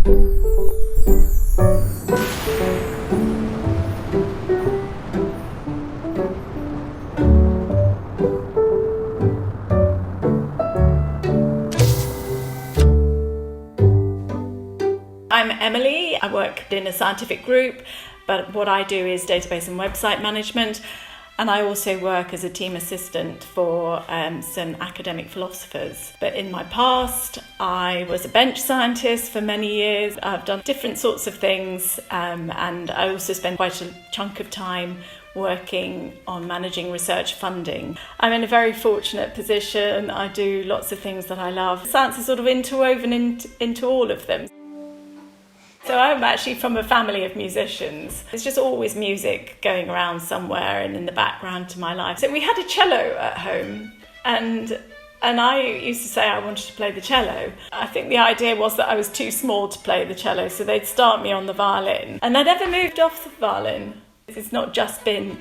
I'm Emily. I work in a scientific group, but what I do is database and website management. And I also work as a team assistant for some academic philosophers. But in my past, I was a bench scientist for many years. I've done different sorts of things, and I also spend quite a chunk of time working on managing research funding. I'm in a very fortunate position. I do lots of things that I love. Science is sort of interwoven into all of them. So I'm actually from a family of musicians. There's just always music going around somewhere and in the background to my life. So we had a cello at home, and I used to say I wanted to play the cello. I think the idea was that I was too small to play the cello, so they'd start me on the violin. And I never moved off the violin. It's not just been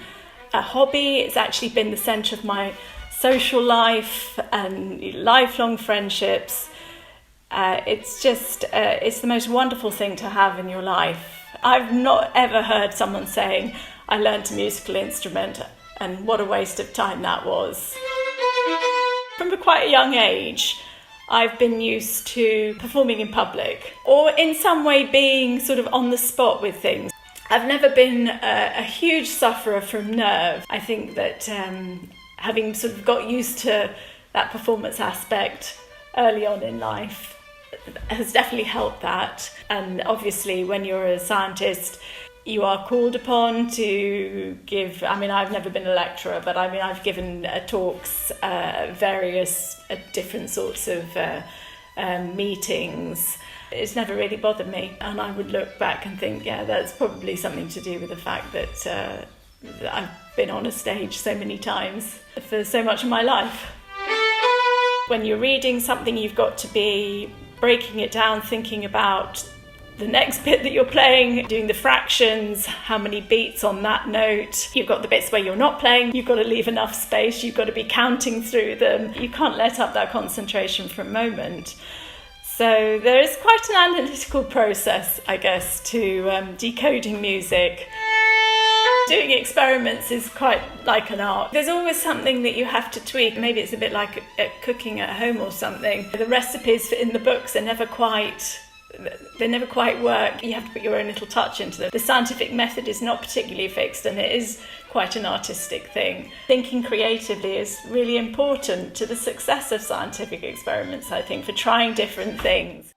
a hobby, it's actually been the centre of my social life and lifelong friendships. It's the most wonderful thing to have in your life. I've not ever heard someone saying, I learnt a musical instrument and what a waste of time that was. From quite a young age, I've been used to performing in public or in some way being sort of on the spot with things. I've never been a huge sufferer from nerve. I think that having sort of got used to that performance aspect early on in life has definitely helped that. And obviously when you're a scientist, you are called upon to give, I've never been a lecturer, but I've given talks, various different sorts of meetings. It's never really bothered me, and I would look back and think, yeah, that's probably something to do with the fact that I've been on a stage so many times for so much of my life. When you're reading something, you've got to be breaking it down, thinking about the next bit that you're playing, doing the fractions, how many beats on that note. You've got the bits where you're not playing, you've got to leave enough space, you've got to be counting through them. You can't let up that concentration for a moment. So there is quite an analytical process, I guess, to decoding music. Doing experiments is quite like an art. There's always something that you have to tweak. Maybe it's a bit like cooking at home or something. The recipes in the books they never quite work. You have to put your own little touch into them. The scientific method is not particularly fixed, and it is quite an artistic thing. Thinking creatively is really important to the success of scientific experiments, I think, for trying different things.